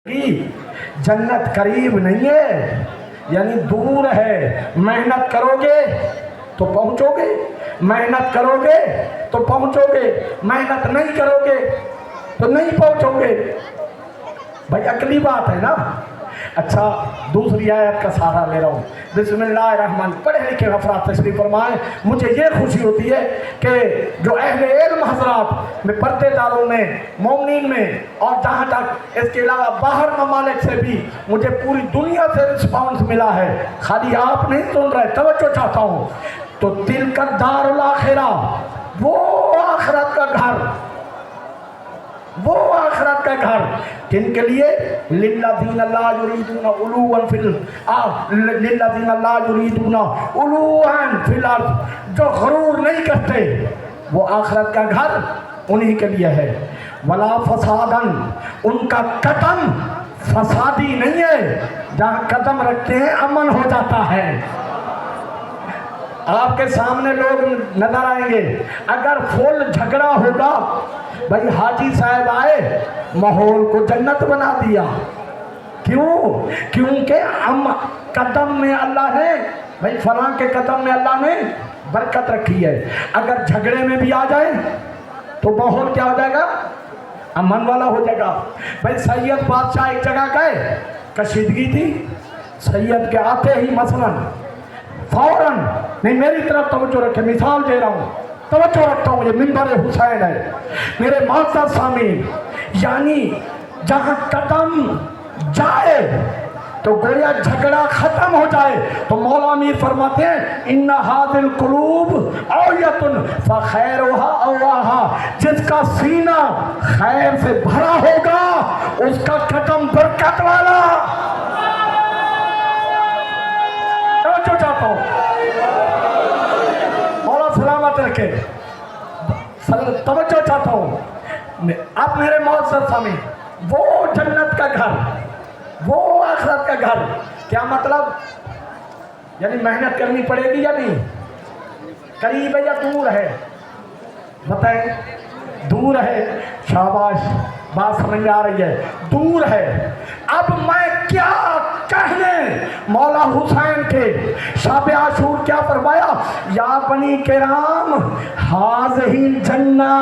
जन्नत करीब नहीं है, यानी दूर है। मेहनत करोगे तो पहुंचोगे, मेहनत करोगे तो पहुंचोगे, मेहनत नहीं करोगे तो नहीं पहुंचोगे। भाई अकली बात है ना। अच्छा, दूसरी आयत का सहारा ले रहा हूँ। बिस्मिल्लाहिर्रहमान। पढ़े लिखे अफराद तशरीफ फरमाएं। मुझे ये खुशी होती है कि जो अहले इल्म हजरात में, पर्देदारों में, मोमिनीन में, और जहाँ तक इसके अलावा बाहर ममालिक से भी मुझे पूरी दुनिया से रिस्पॉन्स मिला है। खाली आप नहीं सुन रहे, तवज्जो चाहता हूँ। तो तिलका दारुल आखिरा, वो आखिरत का घर, वो आखिरत का घर किनके लिए? लिल्लज़ीना ला युरीदूना उलूवन फिल अर्ज़, जो गरूर नहीं करते, वो आखिरत का घर उन्हीं के लिए है। वला फसादन, उनका कदम फसादी नहीं है। जहाँ कदम रखते हैं अमन हो जाता है। आपके सामने लोग नजर आएंगे, अगर फुल झगड़ा होगा, भाई हाजी साहब आए, माहौल को जन्नत बना दिया। क्यों? क्योंकि कदम में अल्लाह ने, भाई फलां के कदम में अल्लाह ने बरकत रखी है। अगर झगड़े में भी आ जाए तो माहौल क्या हो जाएगा? अमन वाला हो जाएगा। भाई सैयद बादशाह एक जगह गए, कशीदगी थी, सैयद के आते ही मसलन फौरन, नहीं मेरी तरफ तवज्जो रखे, मिसाल दे रहा हूँ, तवज्जो रखता हूँ, ये मिंबर हुसैन है मेरे माता सामीन। यानी जहाँ कदम जाए तो गोया झगड़ा खत्म हो जाए। तो मौला मीर फरमाते हैं, इन्ना हादिल कुलूब औयतुन फखैरुहा अवाहा, जिसका सीना खैर से भरा होगा उसका कदम बरकत वाला। तवज्जो चाहता हूँ, मौला सलामत रखे, तवज्जो चाहता हूँ। आप मेरे मौजूद सामने, वो जन्नत का घर, वो आखिरत का घर, क्या मतलब? यानी मेहनत करनी पड़ेगी या नहीं? करीब है या दूर है? बताएं। दूर है, शाबाश, बात समझ में आ रही है, दूर है। अब मैं क्या कहने मौला हुसैन के शाब आशूर क्या फरमाया? या बनी किराम हाज़िही जन्ना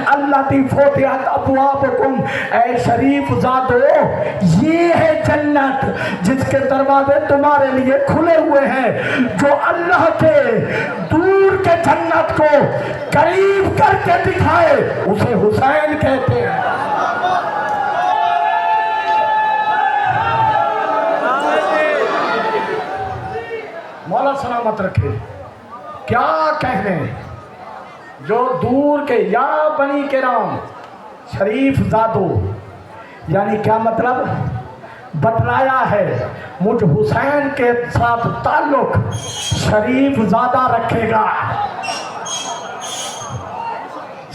अल्लती फुतिहत अबवाबुकुम, ऐ शरीफ ज़ादो, ये है जन्नत जिसके दरवाजे तुम्हारे लिए खुले हुए हैं। जो अल्लाह के दूर के जन्नत को करीब करके दिखाए उसे हुसैन कहते हैं। मौला सलामत रखे। क्या कहने, जो दूर के, या बनी के राम शरीफ जादो, यानी क्या मतलब? बतलाया है मुझ हुसैन के साथ ताल्लुक शरीफ ज़्यादा रखेगा,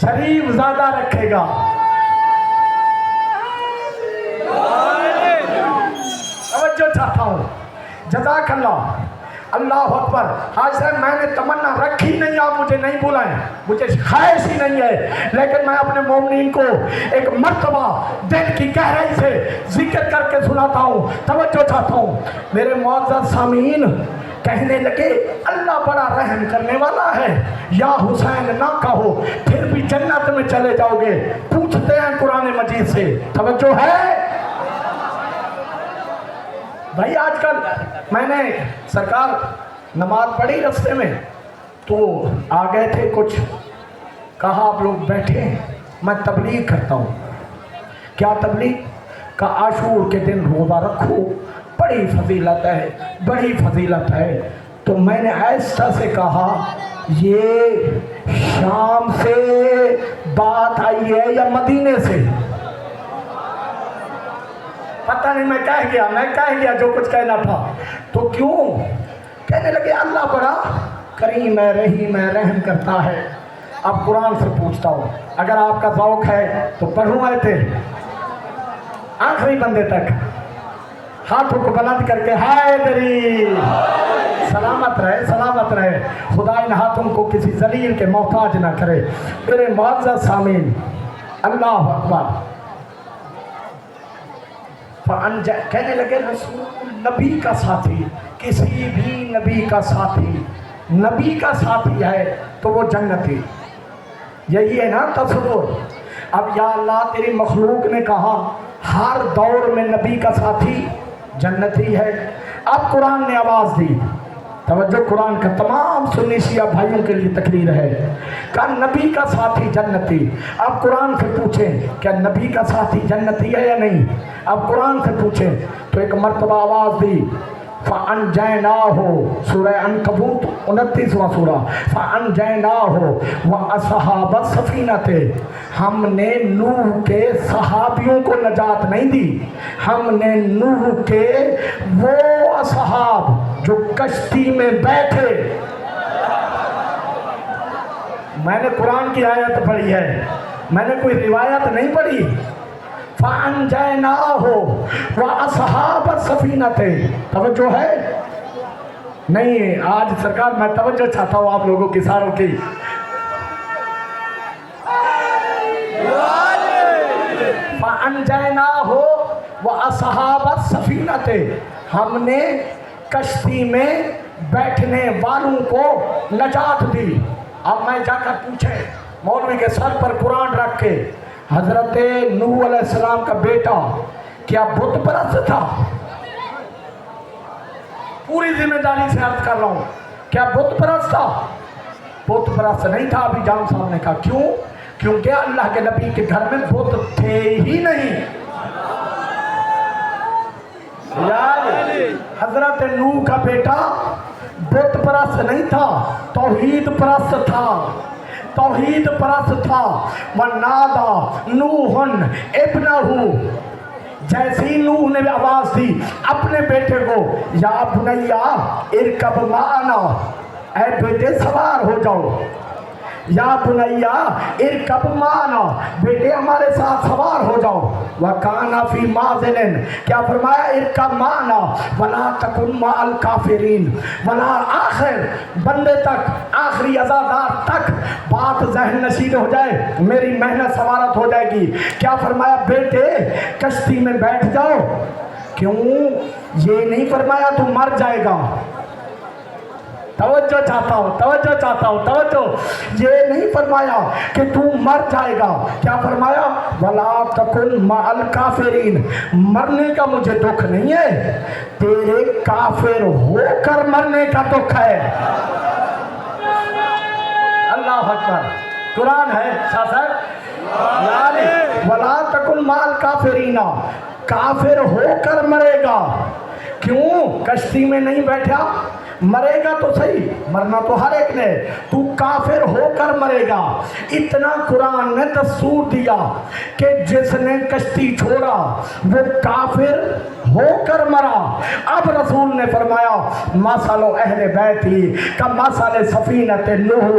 शरीफ ज़्यादा रखेगा। तवज्जो चाहता हूँ, जज़ाकल्लाह, अल्लाह अकबर। आज सर मैंने तमन्ना रखी नहीं, आप मुझे नहीं बुलाएं, मुझे ख्वाहिश ही नहीं है, लेकिन मैं अपने मोमिनीन को एक मर्तबा दिल की गहराई से जिक्र करके सुनाता हूँ, तवज्जो चाहता हूँ। मेरे मुअज़्ज़ज़ सामीन कहने लगे, अल्लाह बड़ा रहम करने वाला है, या हुसैन ना कहो फिर भी जन्नत में चले जाओगे। पूछते हैं कुरान मजीद से, तवज्जो है भाई? आजकल मैंने सरकार नमाज पढ़ी रास्ते में, तो आ गए थे कुछ, कहा आप लोग बैठे, मैं तबलीग करता हूँ। क्या तबलीग? का आशूर के दिन रोज़ा रखो, बड़ी फजीलत है, बड़ी फजीलत है। तो मैंने ऐसा से कहा, ये शाम से बात आई है या मदीने से? पता नहीं, मैं कह गया जो कुछ कहना था। तो क्यों? कहने लगे अल्लाह बड़ा करीम है, रहीम है, रहम करता है। अब कुरान से पूछता हूँ, अगर आपका ज़ौक़ है तो पढ़ूँ आयते आखिरी बंदे तक, हाथों को बुलंद करके, हाय दरी, सलामत रहे, सलामत रहे। खुदा इन हाथों को किसी जलील के मोहताज ना करे। मेरे मुअज़्ज़ज़ सामीन, अल्लाह अकबर। کہنے لگے رسول نبی کا ساتھی، کسی بھی نبی کا ساتھی نبی کا ساتھی ہے تو وہ جنتی، یہی ہے نا تصور۔ اب یا اللہ تیری مخلوق نے کہا ہر دور میں نبی کا ساتھی جنتی ہے۔ اب قرآن نے آواز دی، توجہ، قرآن کا تمام سنی شیعہ بھائیوں کے لیے تقریر ہے، کہ نبی کا ساتھی جنتی۔ اب قرآن سے پوچھیں کیا نبی کا ساتھی جنتی ہے یا نہیں؟ اب قرآن سے پوچھیں تو ایک مرتبہ آواز دی، فَأَنْجَيْنَاهُ سورہ عنکبوت 29واں سورہ، فَأَنْجَيْنَاهُ وَأَصْحَابَ السَّفِينَةِ، ہم نے نوح کے صحابیوں کو نجات نہیں دی، ہم نے نوح کے وہ اصحاب جو کشتی میں بیٹھے، میں نے قرآن کی آیت پڑھی ہے، میں نے کوئی روایت نہیں پڑھی۔ فَأَنْجَيْنَاهُ وَأَصْحَابَ السَّفِينَةِ، توجہ ہے نہیں؟ آج سرکار میں توجہ چاہتا ہوں آپ لوگوں کی ساروں کی۔ فَأَنْجَيْنَاهُ وَأَصْحَابَ السَّفِينَةِ، ہم نے کشتی میں بیٹھنے والوں کو نجات دی۔ اب میں جا کر پوچھے مولوی کے سر پر قرآن رکھ کے، حضرت نوح علیہ السلام کا بیٹا کیا بت پرست تھا؟ پوری ذمہ داری سے عرض کر رہا ہوں، کیا بت پرست تھا؟ بت پرست نہیں تھا۔ ابھی جان صاحب نے کہا کیوں؟ کیونکہ اللہ کے نبی کے گھر میں بت تھے ہی نہیں۔ حضرت نوح کا بیٹا بت پرست نہیں تھا، توحید پرست تھا، توحید پرست تھا۔ وَنَادَى نُوحٌ ابْنَهُ، جیسی نوح نے آواز دی اپنے بیٹے کو، یا بنیا ارکب معنا، اے بیٹے سوار ہو جاؤ، یا بنیا ارکب معنا، بیٹے ہمارے ساتھ سوار ہو جاؤ۔ وَكَانَ فِي مَعْزِلٍ، کیا فرمایا؟ ارکب معنا وَلَا تَكُنْ مَعَ الْكَافِرِينَ، وَلَا آخر بندے تک، آخری عزادار تک بات ذہن نشین ہو جائے، میری محنت سوارت ہو جائے گی۔ کیا فرمایا؟ بیٹے کشتی میں بیٹھ جاؤ۔ کیوں؟ یہ نہیں فرمایا تو مر جائے گا، توجہ چاہتا ہوں، توجہ چاہتا ہوں، توجہ، یہ نہیں فرمایا کہ تو مر جائے گا۔ کیا فرمایا؟ وَلَا تَكُنْ مَعَ الْكَافِرِينَ، مرنے کا مجھے دکھ نہیں ہے، تیرے کافر ہو کر مرنے کا دکھ ہے۔ اللہ اکبر، قرآن ہے شاہ صاحب، یعنی وَلَا تَكُنْ مَعَ الْكَافِرِينَ، کافر ہو کر مرے گا۔ کیوں؟ کشتی میں نہیں بیٹھا، مرے گا تو صحیح، مرنا تو ہر ایک نے، تو کافر ہو کر مرے گا۔ اتنا قرآن نے دستور دیا کہ جس نے کشتی چھوڑا وہ کافر ہو کر مرا۔ اب رسول نے فرمایا مثل اہل بیتی کمثل سفینۃ نوح،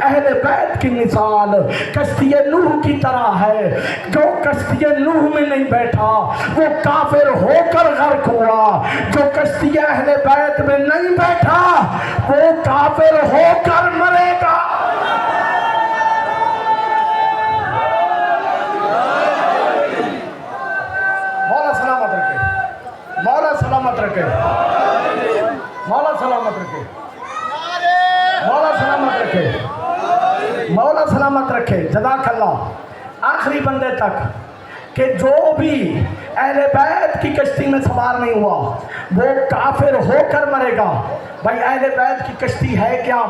اہل بیت کی مثال کشتی نوح کی طرح ہے۔ جو کشتی نوح میں نہیں بیٹھا وہ کافر ہو کر غرق ہوا، جو کشتی اہل بیت میں نہیں بیٹھا وہ کافر ہو کر مرے گا۔ مولا سلامت رکھے، مولا سلامت رکھے، مولا سلامت رکھے، مولا سلامت رکھے، مولا سلامت رکھے، جزاک اللہ۔ آخری بندے تک کہ جو بھی اہل بیت کی کشتی میں سوار نہیں ہوا وہ کافر ہو کر مرے گا۔ بھائی اہل بیت کی کشتی ہے کیا؟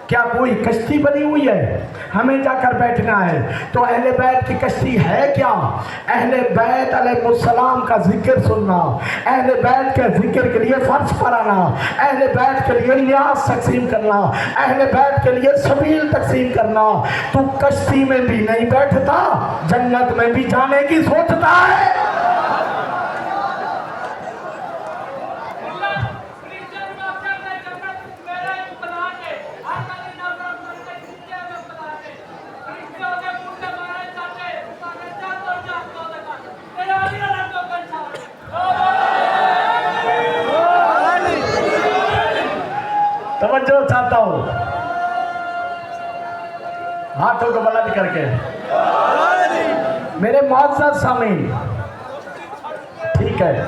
کیا کوئی کشتی بنی ہوئی ہے ہمیں جا کر بیٹھنا ہے؟ تو اہل بیت کی کشتی ہے کیا؟ اہل بیت علیہ السلام کا ذکر سننا، اہل بیت کے ذکر کے لیے فرض پڑھانا، اہل بیت کے لیے نیاز تقسیم کرنا، اہل بیت کے لیے سبیل تقسیم کرنا۔ تو کشتی میں بھی نہیں بیٹھتا، جنت میں بھی جانے کی سوچتا ہے۔ توجہ چاہتا ہوں، ہاتھوں کو بلند کر کے، میرے معزز سامعین، ٹھیک ٹھیک ہے.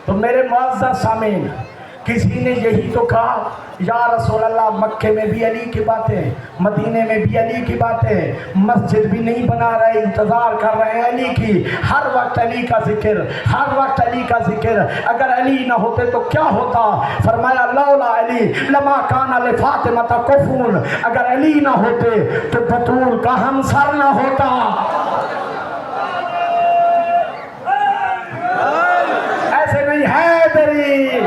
تو میرے معزز سامعین، کسی نے یہی تو کہا یا رسول اللہ مکے میں بھی علی کی باتیں، مدینے میں بھی علی کی باتیں، مسجد بھی نہیں بنا رہے، انتظار کر رہے ہیں علی کی، ہر وقت علی کا ذکر، ہر وقت علی کا ذکر. اگر علی نہ ہوتے تو کیا ہوتا؟ فرمایا لولا علی لما کان لفاطمہ کفون، اگر علی نہ ہوتے تو بطول کا ہمسر نہ ہوتا. ایسے نہیں ہے دری.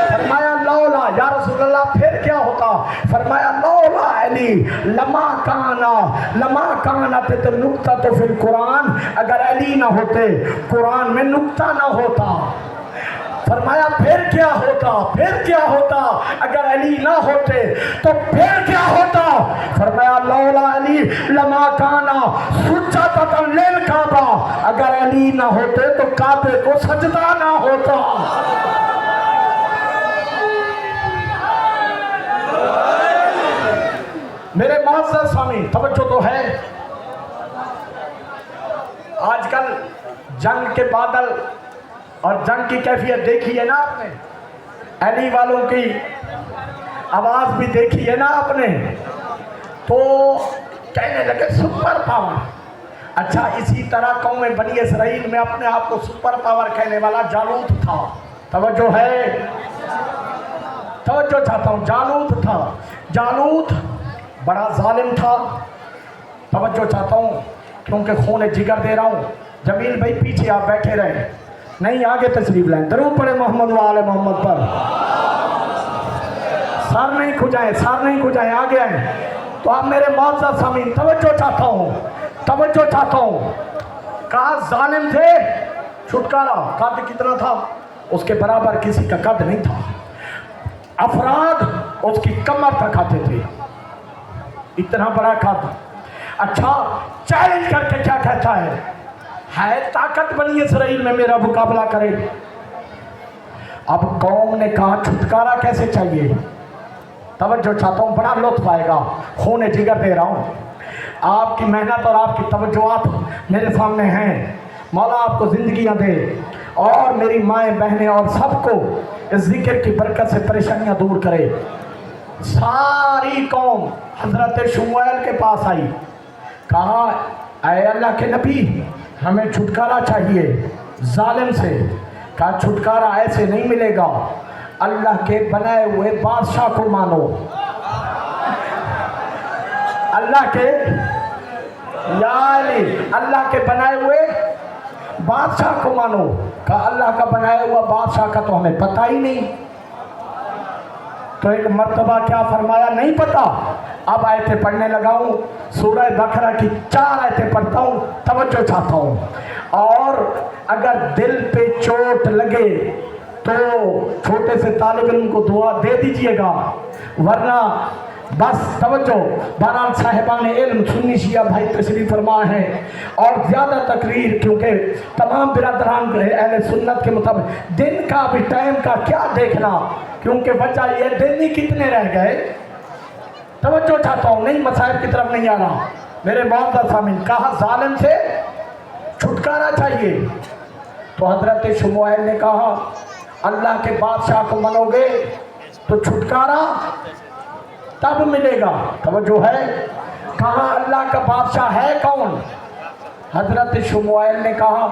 فرمایا لولا یا رسول اللہ پھر کیا ہوتا؟ فرمایا لولا علی لما کانا تو نکتہ تو پھر قرآن، اگر علی نہ ہوتے قرآن میں نکتہ نہ ہوتا. فرمایا پھر کیا ہوتا؟ پھر کیا ہوتا؟ اگر علی نہ ہوتے تو پھر کیا ہوتا؟ فرمایا لولا علی لما کانا سجدۃ للکعبہ، اگر علی نہ ہوتے تو کعبے کو سجدہ نہ ہوتا. میرے معزز سامعین توجہ تو ہے. آج کل جنگ کے بادل اور جنگ کی کیفیت دیکھی ہے نا آپ نے، علی والوں کی آواز بھی دیکھی ہے نا آپ نے، تو کہنے لگے سپر پاور. اچھا اسی طرح قوم بنی اسرائیل میں اپنے آپ کو سپر پاور کہنے والا جالوت تھا. توجہ ہے، توجہ چاہتا ہوں. جالوت تھا. جالوت بڑا ظالم تھا. توجہ چاہتا ہوں کیونکہ خون جگر دے رہا ہوں. جمیل بھائی پیچھے آپ بیٹھے رہے، نہیں آگے تشریف لائیں. درود پڑھے محمد و آل محمد پر. سر نہیں کھجائیں، سر نہیں کھجائیں، آگے آئیں. تو آپ میرے معزز سامعین توجہ چاہتا ہوں، توجہ چاہتا ہوں. کہا ظالم تھے، چھٹکارا. قد کتنا تھا؟ اس کے برابر کسی کا قد نہیں تھا. افراد اس کی کمر تک آتے تھے، اتنا بڑا قد. اچھا چیلنج کر کے کیا کہتا ہے طاقت بنی اسرائیل میں میرا مقابلہ کرے. اب قوم نے کہا چھٹکارا کیسے چاہیے؟ توجہ چاہتا ہوں، بڑا لطف آئے گا، خون جگر دے رہا ہوں. آپ کی محنت اور آپ کی توجہات میرے سامنے ہیں. مولا آپ کو زندگیاں دے اور میری مائیں بہنیں اور سب کو اس ذکر کی برکت سے پریشانیاں دور کرے. ساری قوم حضرت شموئیل کے پاس آئی. کہا اے اللہ کے نبی ہمیں چھٹکارا چاہیے ظالم سے. کہا چھٹکارا ایسے نہیں ملے گا، اللہ کے بنائے ہوئے بادشاہ کو مانو. اللہ کے یا علی اللہ کے بنائے ہوئے بادشاہ کو مانو. کہا اللہ کا بنایا ہوا بادشاہ کا تو ہمیں پتہ ہی نہیں. تو ایک مرتبہ کیا فرمایا نہیں پتا. اب آیتیں پڑھنے لگا ہوں، سورہ بقرہ کی 4 آیتیں پڑھتا ہوں. توجہ چاہتا ہوں. اور اگر دل پہ چوٹ لگے تو چھوٹے سے طالب علم کو دعا دے دیجئے گا، ورنہ بس توجہ. بہرحال صاحبان علم سنی شیعہ بھائی تشریف فرما ہے اور زیادہ تقریر، کیونکہ تمام برادران اہل سنت کے مطابق دن کا بھی ٹائم کا کیا دیکھنا، کیونکہ وجہ یہ دن ہی کتنے رہ گئے. توجہ چاہتا ہوں، نہیں مسائل کی طرف نہیں آ رہا. میرے معزز سامعین کہا ظالم سے چھٹکارا چاہیے. تو حضرت شموئیل نے کہا اللہ کے بادشاہ کو منو گے تو چھٹکارا تب ملے گا. توجہ ہے. کہا اللہ کا بادشاہ ہے کون؟ حضرت شموئیل نے کہا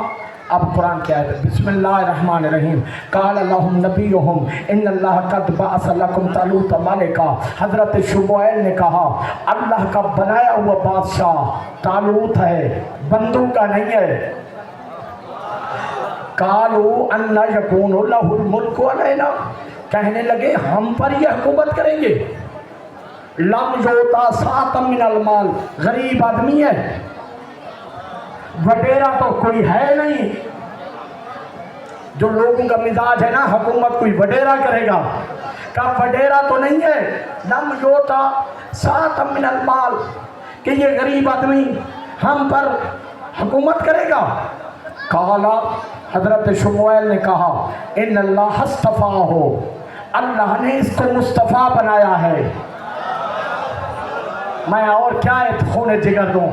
اب قرآن کیا ہے؟ بسم اللہ الرحمن الرحیم. قال لهم نبیہم ان اللہ قد بعث لکم طالوت ملکا. حضرت شموئیل نے کہا اللہ کا بنایا ہوا بادشاہ طالوت ہے، بندوق کا نہیں ہے. قالوا ان یکون لہ الملک علینا. کہنے لگے ہم پر یہ حکومت کریں گے. لم یعطا ساعۃ من المال. غریب آدمی ہے، वडेरा तो कोई है नहीं। जो लोगों का मिजाज है ना, हुकूमत कोई वडेरा करेगा, का वडेरा तो नहीं है। लम योता सात मिनल माल, कि ये गरीब आदमी हम पर हुकूमत करेगा। काला हजरत शमुएल ने कहा इन अल्लाह हस्तफा हो, अल्लाह ने इसको मुस्तफ़ा बनाया है। मैं और क्या खून जिगर दूं।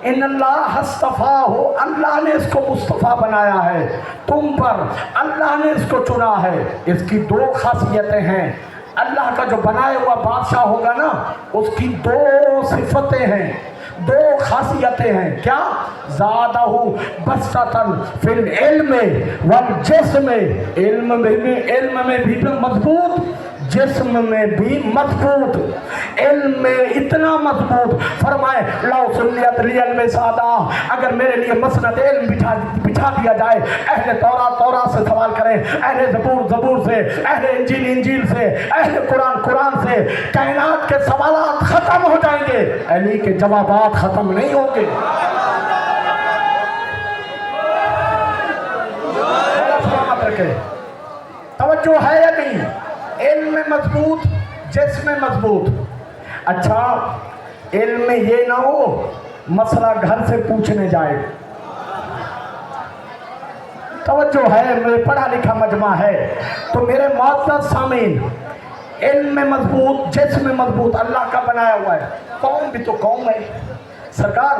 इन अल्लाह हस्तफा हो, अल्लाह ने इसको मुस्तफ़ा बनाया है तुम पर, अल्लाह ने इसको चुना है। इसकी दो खासियतें हैं। अल्लाह का जो बनाया हुआ बादशाह होगा ना, उसकी दो सिफतें हैं, दो खासियतें हैं। क्या? ज़ादहु बसतन फिल इल्म वल जिस्म, इल्म में भी मजबूत, जिस्म में भी मजबूत। इल्म में इतना मजबूत, फरमाए लौ सुन्नियत लियल में सादा, अगर मेरे लिए मसनद इल्म बिछा दिया जाए, अहले तौरात से सवाल करें, अहले ज़बूर से, अहले इंजील से, अहले कुरान से, कायनात के सवालात खत्म हो जाएंगे, अली के जवाबात खत्म नहीं होंगे। तवज्जो है या नहीं? इल्म में मजबूत, जिस्म में मजबूत। अच्छा, इल्म में ये ना हो मसला घर से पूछने जाए। तवज्जो है, मेरे पढ़ा लिखा मजमा है। तो मेरे मुअज़्ज़ज़ सामीन, इल्म में मजबूत, जिस्म में मजबूत, अल्लाह का बनाया हुआ है। कौम भी तो कौम है सरकार।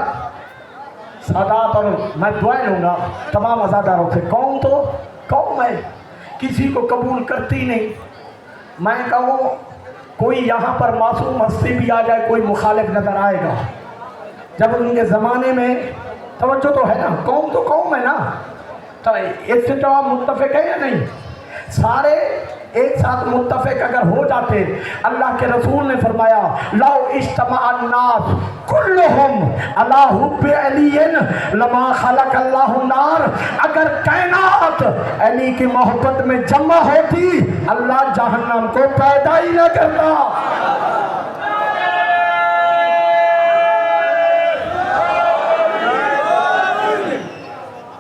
सादात और मैं दुआएं लूँगा तमाम अज़ादारों से, कौम तो कौम है, किसी को कबूल करती नहीं। मैं कहूँ कोई यहाँ पर मासूम हस्ती भी आ जाए, कोई मुखालिफ नज़र आएगा। जब उनके ज़माने में, तवज्जो तो है ना, कौम तो कौम है ना, तो इससे तो आप मुत्तफ़िक है या नहीं? सारे एक साथ मुत्तफ़िक अगर हो जाते, अल्लाह के रसूल ने फरमाया लौ इज्तमअन नास कुल्लुहुम अला हुब्बि अलीइन लमा खलक़ल्लाहु नार, अगर कायनात अली की मोहब्बत में जमा होती, अल्लाह जहन्नम को पैदा ही न करता।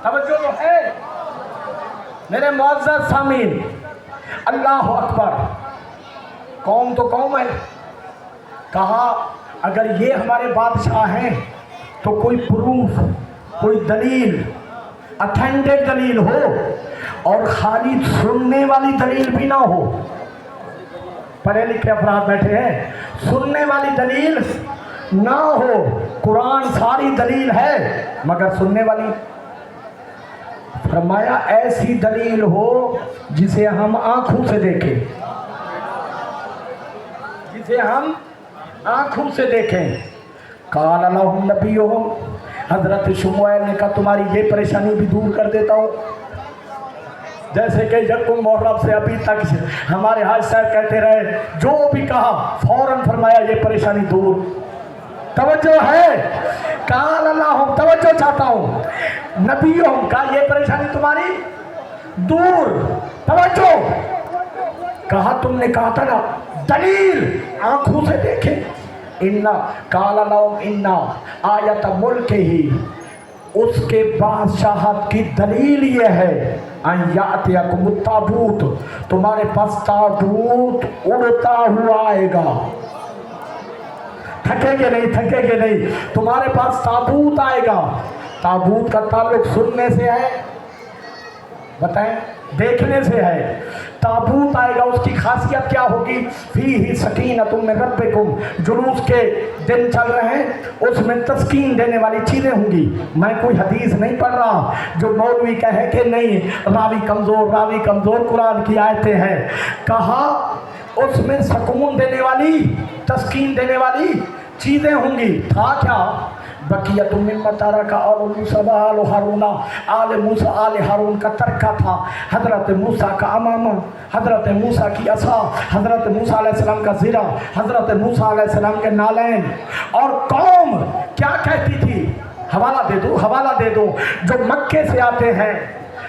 तवज्जो तो है मेरे मुअज़्ज़ज़ सामीन। अल्लाह अकबर। कौम तो कौम है। कहा अगर ये हमारे बादशाह हैं तो कोई प्रूफ, कोई दलील, अथेंटिक दलील हो, और खाली सुनने वाली दलील भी ना हो। पढ़े लिखे अफराद बैठे हैं, सुनने वाली दलील ना हो। कुरान सारी दलील है मगर सुनने वाली। फरमाया ऐसी दलील हो जिसे हम आंखों से देखें, जिसे हम आंखों से देखें। काला लहुम नबियुहुम, हजरत शमुएल ने कहा तुम्हारी ये परेशानी भी दूर कर देता हूँ। जैसे कि यकुम मुहर्रम से अभी तक हमारे हाज साहब कहते रहे, जो भी कहा फौरन फरमाया ये परेशानी दूर। तवज्जो है, काल अल्लाह, तवज्जो चाहता हूँ, नबियों का ये परेशानी तुम्हारी दूर। तवज्जो, कहा तुमने कहा था ना दलील आंखों से देखें। इन्ना काल अल्लाह इन्ना आयत मुल्क ही, उसके बादशाहत की दलील ये है अय्यातियकुम ताबूत, तुम्हारे पास ताबूत उड़ता हुआ आएगा। थकेंगे नहीं, थकेंगे नहीं, तुम्हारे पास ताबूत आएगा। ताबूत का ताल्लुक सुनने से है, बताएं, देखने से है। ताबूत आएगा, उसकी खासियत क्या होगी? फीही सकीनतुम मिन रब्बिकुम, जुलूस के दिन चल रहे हैं, उसमें तस्कीन देने वाली चीज़ें होंगी। मैं कोई हदीस नहीं पढ़ रहा जो मौलवी कहे कि नहीं रावी कमज़ोर कुरान की आयतें हैं। कहा उसमें सुकून देने वाली, तस्कीन देने वाली चीज़ें होंगी। था क्या? बकियतुम मिम्मा तरका आल मूसा व आल हारून, आल मूसा आल हारून का तरका था। हज़रत मूसा का अमामा, हज़रत मूसा की असा, हज़रत मूसा अलैहिस्सलाम का ज़िरा, हज़रत मूसा अलैहिस्सलाम के नालैन। और कौम क्या कहती थी? हवाला दे दो, हवाला दे दो। जो मक्के से आते हैं,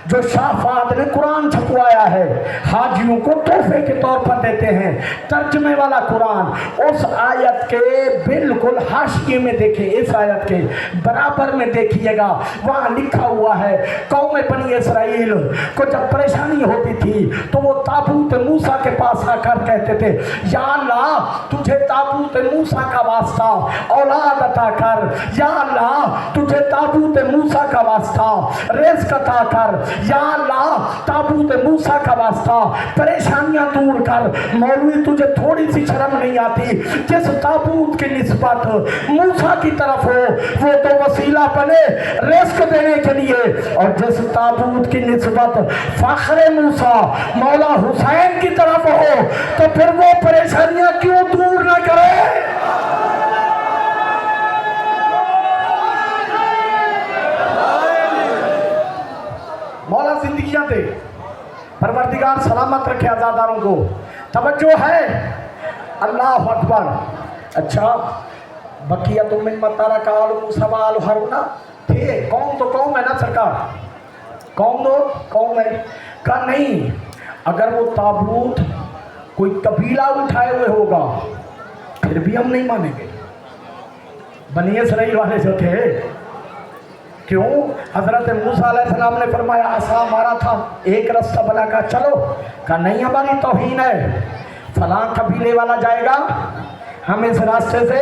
जो शाह फहद ने कुरान छपवाया है, हाजियों को तोहफे के तौर पर देते हैं, तर्जमे वाला कुरान, उस आयत के बिल्कुल हाशिए में देखें, इस आयत के बराबर में देखिएगा, वहाँ लिखा हुआ है कौम बनी इसराइल को जब परेशानी होती थी तो वो ताबूत मूसा के पास आकर कहते थे, या अल्लाह तुझे ताबूत मूसा का वास्ता औलाद अता कर, या अल्लाह तुझे ताबूत मूसा का वास्ता रिज़्क़ अता कर, या अल्लाह ताबूत मूसा का वास्ता परेशानियां दूर कर। मौलवी तुझे थोड़ी सी शर्म नहीं आती, जिस ताबूत की निस्बत मूसा की तरफ हो वो तो वसीला बने रिज़्क़ देने के लिए, और जिस ताबूत की निस्बत फ़ख्र मूसा मौला हुसैन की तरफ हो तो फिर वो परेशानियां क्यों दूर न करे। मौला जिंदगियां दे, परवरदिगार सलामत रखे आज़ादारों को। तवज्जो है, अल्लाह अकबर। अच्छा, बकिया तो मिन मतारा काल सवाल हरुना थे, कौन तो कौम है ना सरकार, कौन तो कौम है का नहीं। अगर वो ताबूत कोई कबीला उठाए हुए होगा फिर भी हम नहीं मानेंगे। बनी इसराइल वाले जो थे, क्यों हजरत मूसा अलैहिस्सलाम ने फरमाया आसा मारा था, एक रास्ता बना कर चलो, कहा नहीं हमारी तौहीन है, फलां कबीले वाला जाएगा, हम इस रास्ते से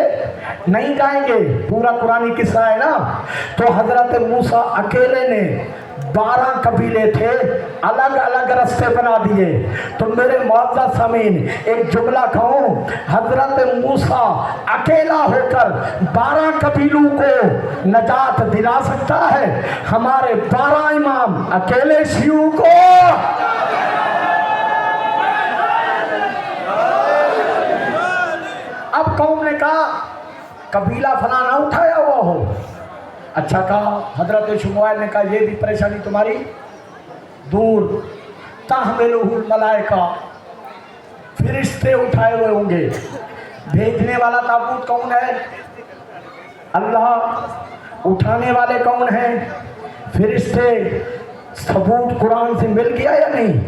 नहीं जाएंगे। पूरा कुरानी किस्सा है ना। तो हजरत मूसा अकेले ने 12 कबीले थे, अलग अलग रास्ते बना दिए। तो मेरे मुअज़्ज़ज़ सामीन एक जुमला कहूँ, हजरत मूसा अकेला होकर 12 कबीलों को नजात दिला सकता है, हमारे 12 इमाम अकेले शियों को अब कौम ने कहा कबीला फला ना उठाया हुआ हो। अच्छा कहा, हजरत शुमुएल ने कहा ये भी परेशानी तुम्हारी दूर, तहमिलुहुल मलाइका, फरिश्ते उठाए हुए होंगे। भेजने वाला ताबूत कौन है? अल्लाह। उठाने वाले कौन हैं? फरिश्ते। सबूत कुरान से मिल गया या नहीं?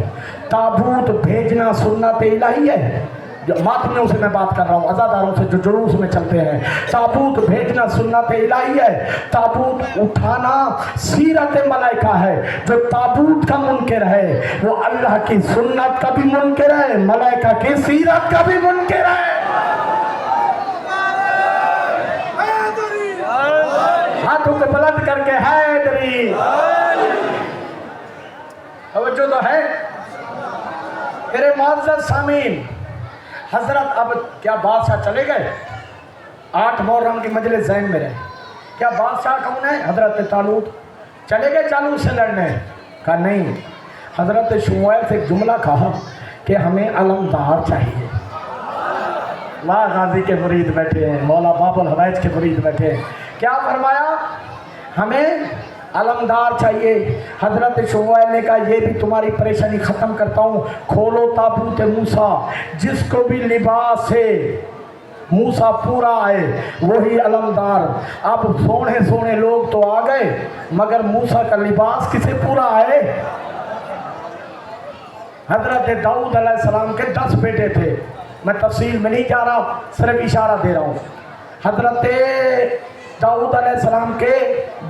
ताबूत भेजना सुन्नत इलाही है। मातमियों से मैं बात कर रहा हूँ, अज़ादारों से जो जुलूस में चलते हैं। ताबूत भेजना सुन्नत इलाही है, ताबूत उठाना सीरत मलाइका है। जो ताबूत का मुनकिर है वो अल्लाह की सुन्नत का भी मुनकिर है, मलाइका की सीरत का भी मुनकिर है। हाथों को बुलंद करके हैदरी, तवज्जो तो है मेरे मुअज़्ज़ज़ सामीन। हजरत अब क्या बादशाह चले गए? 8 मुहर्रम की मजलिस ज़हन में रहे। क्या बादशाह कौन है? हजरत तालूत। चले गए जालूत से लड़ने? कहा नहीं। हजरत शुमुएल से एक जुमला कहा कि हमें अलमदार चाहिए। वाह, गाजी के मुरीद बैठे हैं, मौला बाबुल हवैज के मुरीद बैठे हैं। क्या फरमाया? हमें अलमदार चाहिए। हजरत शुमुएल ने कहा ये भी तुम्हारी परेशानी ख़त्म करता हूँ, खोलो ताबूत मूसा, जिसको भी लिबास से मूसा पूरा आए वही अलमदार। अब सोने सोने लोग तो आ गए मगर मूसा का लिबास किसे पूरा आए? हजरत दाऊद अलैहिस्सलाम के 10 बेटे थे, मैं तफसील में नहीं जा रहा, सिर्फ इशारा दे रहा हूँ। हजरत दाऊद अलैहिस्सलाम के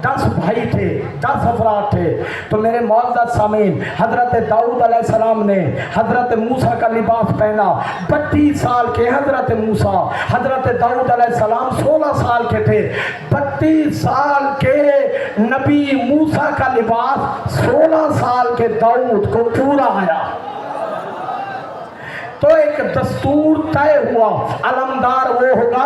10 भाई थे, 10 अफराद थे। तो मेरे मुअज़्ज़ज़ सामीन, हजरत दाऊद अलैहिस्सलाम ने हजरत मूसा का लिबास पहना। 32 साल के हजरत मूसा, हजरत दाऊद अलैहिस्सलाम 16 साल के थे। 32 साल के नबी मूसा का लिबास 16 साल के दाऊद को पूरा आया। तो एक दस्तूर तय हुआ, अलमदार वो होगा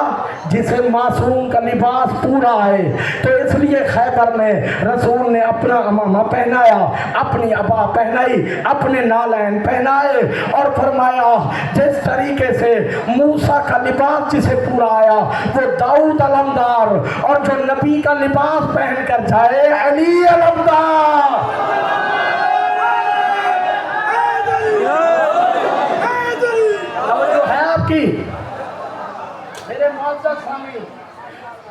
जिसे मासूम का लिबास पूरा आए। तो इसलिए खैबर में रसूल ने अपना अमामा पहनाया, अपनी अबा पहनाई, अपने नालैन पहनाए और फरमाया जिस तरीके से मूसा का लिबास जिसे पूरा आया वो दाऊद अलमदार, और जो नबी का लिबास पहन कर जाए अली अलमदार। मेरे मुअज़्ज़ज़ सामीन,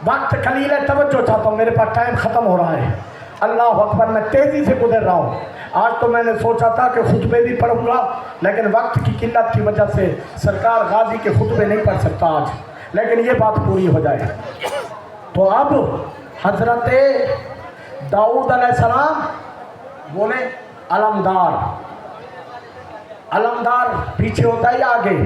वक्त कलील है, तवज्जो चाहता हूँ, मेरे पास टाइम ख़त्म हो रहा है। अल्लाह अकबर, मैं तेज़ी से गुजर रहा हूँ। آج تو میں نے سوچا تھا کہ خطبے بھی پڑھوں گا، لیکن وقت کی قلت کی وجہ سے سرکار غازی کے خطبے نہیں پڑھ سکتا آج، لیکن یہ بات پوری ہو جائے۔ تو اب حضرت داؤد علیہ السلام بولے علمدار، علمدار پیچھے ہوتا ہے یا آگے؟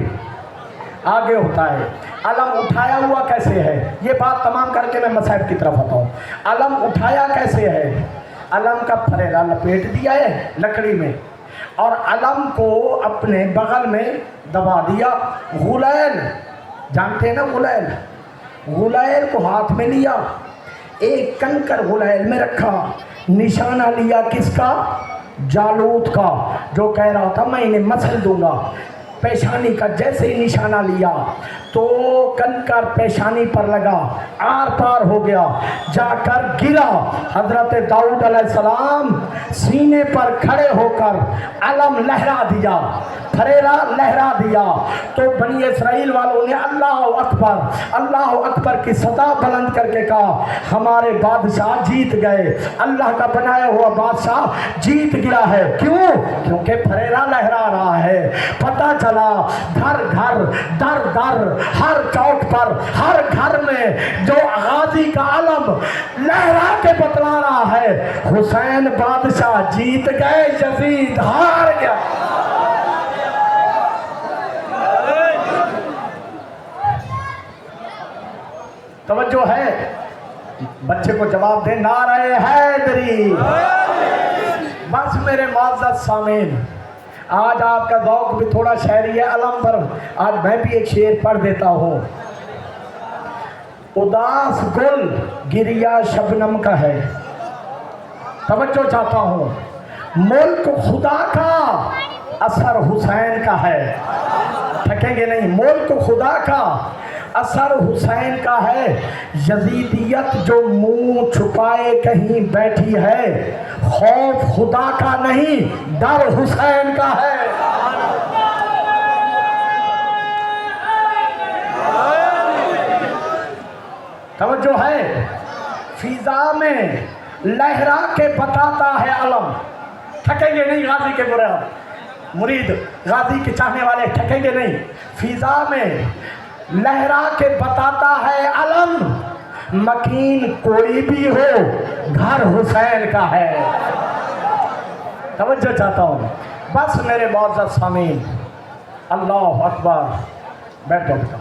آگے ہوتا ہے۔ علم اٹھایا ہوا کیسے ہے؟ یہ بات تمام کر کے میں مصائب کی طرف آتا ہوں۔ علم اٹھایا کیسے ہے؟ علم کا پھریرا لپیٹ دیا ہے لکڑی میں، اور علم کو اپنے بغل میں دبا دیا۔ غلیل جانتے ہیں نا غلیل؟ غلیل کو ہاتھ میں لیا، ایک کنکر غلیل میں رکھا، نشانہ لیا کس کا؟ جالوت کا، جو کہہ رہا تھا میں انہیں مسل دوں گا۔ پیشانی کا جیسے ہی نشانہ لیا تو کنکر پیشانی پر لگا، آر پار ہو گیا، جا کر گرا۔ حضرت داؤد علیہ السلام سینے پر کھڑے ہو کر علم لہرا دیا، پھریرا لہرا دیا، تو بنی اسرائیل والوں نے اللہ اکبر کی صدا بلند کر کے کہا ہمارے بادشاہ جیت گئے، اللہ کا بنایا ہوا بادشاہ جیت گیا ہے۔ کیوں؟ کیونکہ پھریرا لہرا رہا ہے۔ پتہ چلا گھر گھر در در ہر چوک پر ہر گھر میں جو غازی کا علم لہرا کے بتلا رہا ہے حسین بادشاہ جیت گئے، یزید ہار گیا۔ توجہ ہے؟ بچے کو جواب دے، نعرہ حیدری۔ بس میرے معزز سامعین، آج آپ کا ذوق بھی تھوڑا شاعری ہے علم پر، آج میں بھی ایک شعر پڑھ دیتا ہوں۔ اداس گل گریا شبنم کا ہے، توجہ چاہتا ہوں، ملک خدا کا اثر حسین کا ہے، تھکیں گے نہیں، ملک خدا کا اثر حسین کا ہے، یزیدیت جو منہ چھپائے کہیں بیٹھی ہے، خوف خدا کا نہیں ڈر حسین کا ہے۔ توجہ ہے؟ فضا میں لہرا کے بتاتا ہے علم، تھکیں گے نہیں غازی کے مرید، غازی کے چاہنے والے تھکیں گے نہیں، فضا میں لہرا کے بتاتا ہے علم، مکین کوئی بھی ہو گھر حسین کا ہے۔ توجہ چاہتا ہوں، بس میرے معزز سامعین، اللہ اکبر، بیٹھو بیٹا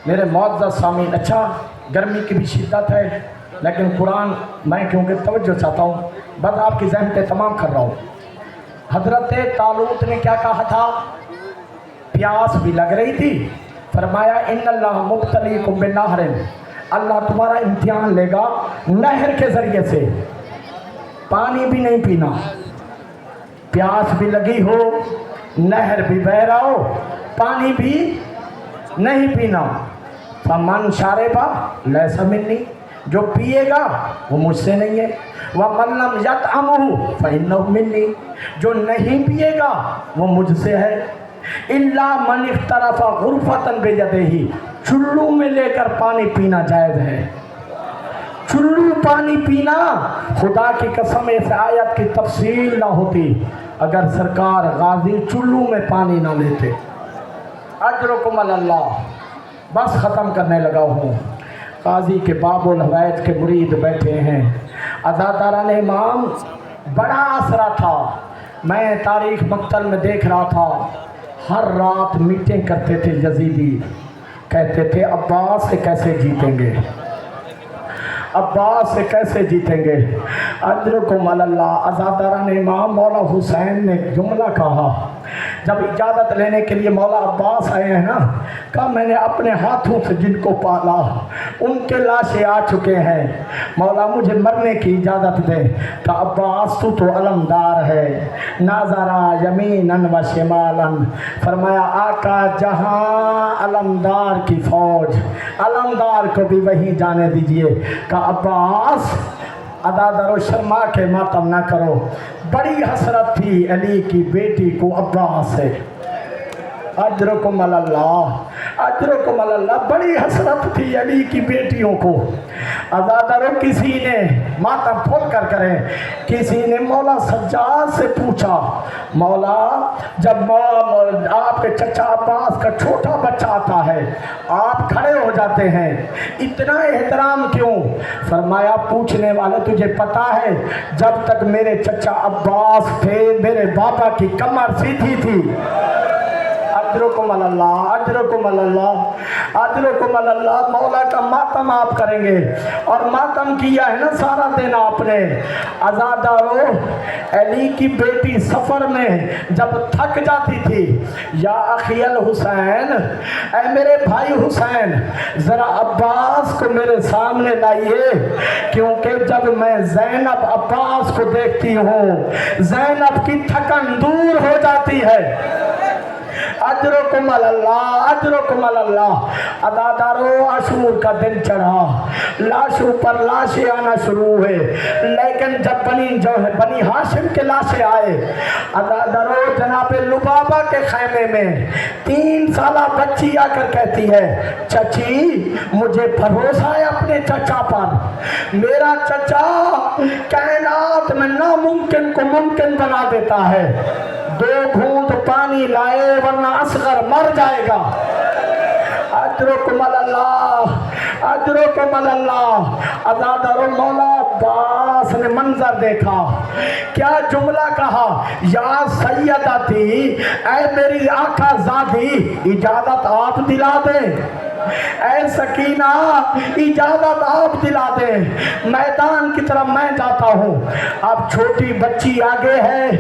میرے معزز سامعین۔ اچھا گرمی کی بھی شدت ہے، لیکن قرآن میں کیونکہ توجہ چاہتا ہوں بس آپ کی ذہن پہ تمام کر رہا ہوں۔ حضرت طالوت نے کیا کہا تھا؟ پیاس بھی لگ رہی تھی، فرمایا ان اللہ مبتلیکم بنہر، اللہ تمہارا امتحان لے گا نہر کے ذریعے سے، پانی بھی نہیں پینا، پیاس بھی لگی ہو، نہر بھی بہہ رہا ہو، پانی بھی نہیں پینا۔ فمن شاربا لیس منی، جو پیے گا وہ مجھ سے نہیں ہے، ومن لم یطعمہ فإنہ منی، جو نہیں پیے گا وہ مجھ سے ہے۔ الا من اغترف غرفۃ بیدہ، چلو میں لے کر پانی پینا جائز ہے، چلو پانی پینا۔ خدا کی قسم اس آیت کی تفصیل نہ ہوتی اگر سرکار غازی چلو میں پانی نہ لیتے۔ اجرکم علی اللہ۔ بس ختم کرنے لگا ہوں۔ قاضی کے باب الحوائج کے مرید بیٹھے ہیں، عزاداران امام بڑا آسرا تھا۔ میں تاریخ مقتل میں دیکھ رہا تھا، ہر رات میٹنگ کرتے تھے یزیدی، کہتے تھے عباس سے کیسے جیتیں گے، عباس سے کیسے جیتیں گے۔ اجرکم علی اللہ۔ عزاداران امام مولا حسین نے جملہ کہا، جب اجازت لینے کے لیے مولا عباس آئے ہیں نا، کہا میں نے اپنے ہاتھوں سے جن کو پالا ان کے لاشیں آ چکے ہیں، مولا مجھے مرنے کی اجازت دے۔ کہا عباس تو علمدار ہے، ناظرہ یمیناً و شمالاً، فرمایا آقا جہاں علمدار کی فوج، علمدار کو بھی وہیں جانے دیجئے۔ کہا عباس عدادر و شرما کے ماتم نہ کرو، بڑی حسرت تھی علی کی بیٹی کو عباس سے۔ अजरकुम अल्लाह, अजरकुम अल्लाह। बड़ी हसरत थी अली की बेटियों को। अज़ादरों, किसी ने मातम खोल कर करें, किसी ने मौला सज्जाद से पूछा, मौला जब आपके चचा अब्बास का छोटा बच्चा आता है आप खड़े हो जाते हैं, इतना एहतराम क्यों? फरमाया, पूछने वाले तुझे पता है जब तक मेरे चचा अब्बास थे मेरे बाबा की कमर सीधी थी। अजरकुम अल्लाह, अजरकुम अल्लाह, अजरकुम अल्लाह। मौला का मातम आप करेंगे, और मातम किया है ना सारा दिन आपने। अज़ादारो, अली की बेटी सफ़र में जब थक जाती थी, या अखियल हुसैन, ऐ मेरे भाई हुसैन, ज़रा अब्बास को मेरे सामने लाइए, क्योंकि जब मैं ज़ैनब अब्बास को देखती हूँ ज़ैनब की थकन दूर हो जाती है। अजरकुम अल्लाह, अजरकुम अल्लाह। अदादारो, आशूर का दिन चढ़ा, लाशों पर लाशें आना शुरू हुए, लेकिन जब बनी हाशिम के लाशें आए, अदादारो, जनाबे लुबाबा के खैमे में 3 साला बच्ची आकर कहती है, चची मुझे भरोसा है अपने चचा पर, मेरा चचा कायनात में नामुमकिन को मुमकिन बना देता है, 2 घूंट पानी लाए वरना असगर मर जाएगा। अजरकुम अल्लाह, अजरकुम अल्लाह। अज़ादरो, मौला अब्बास ने मंजर देखा, क्या जुमला कहा, या सैयदती, ऐ मेरी आका ज़ादी, इजाज़त आप दिला दें, ऐ सकीना इजाजत आप दिला दे, मैदान की तरफ मैं जाता हूँ। अब छोटी बच्ची आगे है,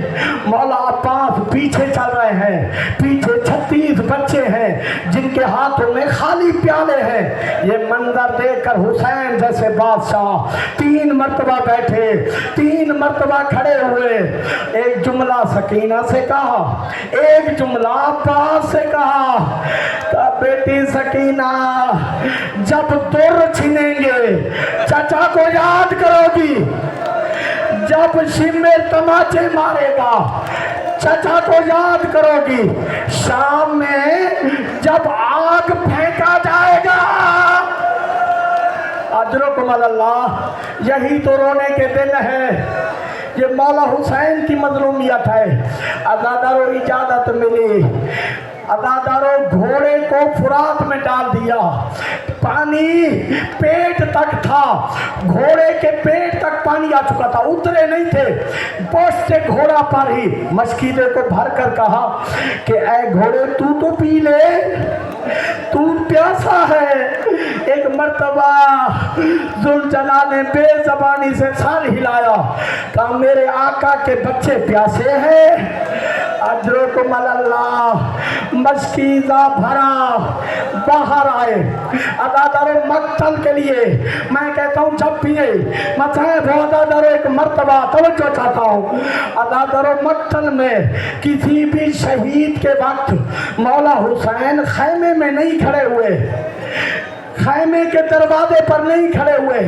मौला अब्बास पीछे चल रहे हैं, पीछे 36 बच्चे हैं जिनके हाथों में खाली प्याले हैं। ये मंजर देखकर हुसैन जैसे बादशाह 3 मर्तबा बैठे, 3 मर्तबा खड़े हुए, एक जुमला सकीना से कहा, एक जुमला अब्बास से कहा, बेटी सकीना जब दुर छिनेंगे चचा को याद करोगी, जब शिमेर तमाचे मारेगा चचा को याद करोगी, शाम में जब आग फेंका जाएगा। अजरकुम अल्लाह, यही तो रोने के दिन है, ये मौला हुसैन की मजलूमियत है। अज़ादारो, इजाजत मिली, अज़ादारो, घोड़े को फुरात में डाल दिया, पानी पेट तक था, घोड़े के पेट तक पानी आ चुका था, उतरे नहीं थे, पहुंचते घोड़ा पर ही मशकीदे को भर कर कहा कि ऐ घोड़े तू तो पी ले, तू प्यासा है। एक मर्तबा जुलजला ने बेज़बानी से सर हिलाया, कहा मेरे आका के बच्चे प्यासे हैं। अजरकुम अल्लाह, मशकीज़ा भरा बाहर आए। अज़ादारो, मक्तल के लिए मैं कहता हूँ जब पिए मचाए बहुत अज़ादारो, एक मर्तबा तवज्जो चाहता हूँ। अज़ादारो, मक्तल में किसी भी शहीद के वक्त मौला हुसैन खैमे में नहीं खड़े हुए, खैमे के दरवाजे पर नहीं खड़े हुए।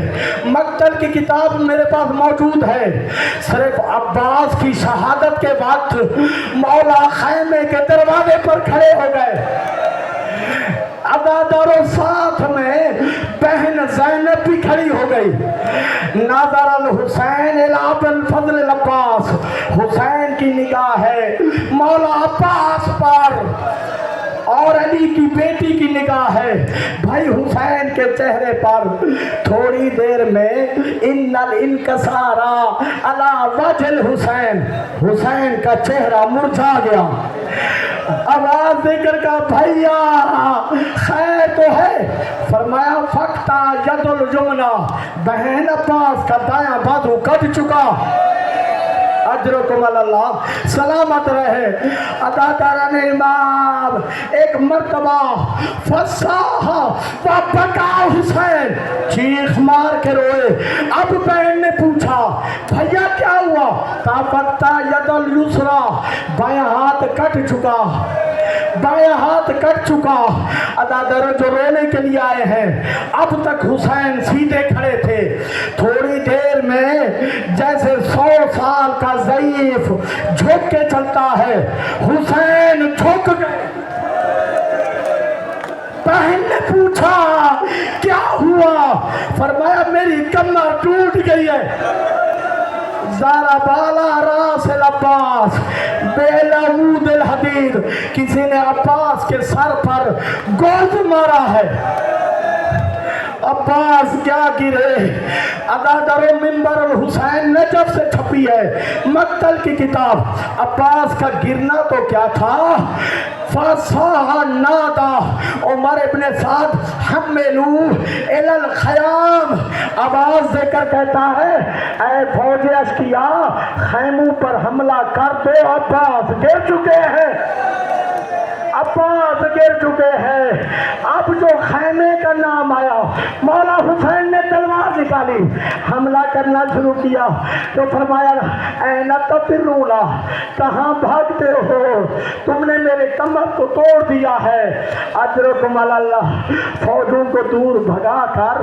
मक्तल की किताब मेरे पास मौजूद है, सिर्फ अब्बास की शहादत के वक्त मौला खैमे के दरवाजे पर खड़े हो गए। अज़ादारो, साथ में बहन ज़ैनब भी खड़ी हो गई। नाज़र अल हुसैन इला अबुल फज़ल अब्बास, हुसैन की निगाह है मौला अब्बास पर, और अली की बेटी की निगाह है भाई हुसैन के चेहरे पर। थोड़ी देर में इन्नल इनकसारा अला वजल हुसैन, हुसैन का चेहरा मुरझा गया। आवाज देकर का भैया खैर तो है? फरमाया फक्ता यदुल जुमना, बहन अब्बास का दायां बाजू कट चुका। अजरकुम अल्लाह, सलामत रहे। अदादारान इमाम, एक मर्तबा फसाहा व बका हुसैन, चीख मार के रोए। अब बहन ने पूछा भैया क्या हुआ? कहा फक्ता यदुल युसरा, बायां हाथ कट चुका, बायां हाथ कट चुका। अदादार जो रोने के लिए आए हैं, अब तक हुसैन सीधे खड़े थे, थोड़ी देर में जैसे 100 साल का ज़ईफ झुक के चलता है, हुसैन झुक गए। बहन ने पूछा क्या हुआ? फरमाया मेरी कमर टूट गई है। ज़ारा बाला रासिल अब्बास बेलऊदिल हदीद, किसी ने अब्बास के सर पर गोद मारा है। अब्बास क्या गिरे? अदादरो मिंबर हुसैन नजफ से छपी है मक्तल की किताब। अब्बास का गिरना तो क्या था, फसा नादा उमर इब्ने साद हम्मेलू इलल खयाम, आवाज देकर कहता है ऐ फौज अश्किया खैमों पर हमला कर दो, अब्बास गिर चुके हैं, अब्बास गिर चुके हैं। अब जो खैमे का नाम आया, मौला हुसैन ने तलवार निकाली, हमला करना शुरू किया तो फरमाया ऐना तफिरूना, कहाँ भागते हो, तुमने मेरे कमर को तोड़ दिया है। अजरुकुम अल्लाह, फौजों को दूर भगा कर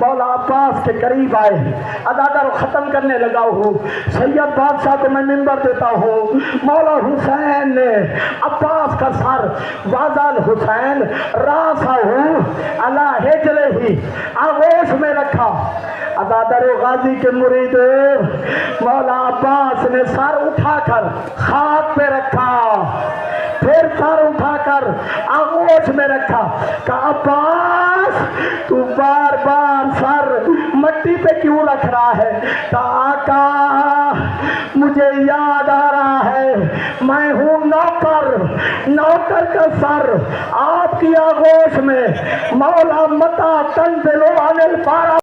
मौला अब्बास के करीब आए। अदादर ख़त्म करने लगा हूँ, सैयद बादशाह को मैं मिंबर देता हूँ। मौला हुसैन ने अब्बास का सर वाज़ल हुसैन रासाहू अला हिजरे ही आगोश में रखा। अदादर गाजी के मुरीद मौला अब्बास ने सर उठाकर खाक पे रखा, फिर सर उठाकर आगोश में रखा। कहा अब्बास तू बार बार सर मट्टी पे क्यों रख रहा है? आका मुझे याद आ रहा है मैं हूँ नौकर, नौकर का सर आपकी आगोश में। मौला मता तंज़िलु अनिल पारा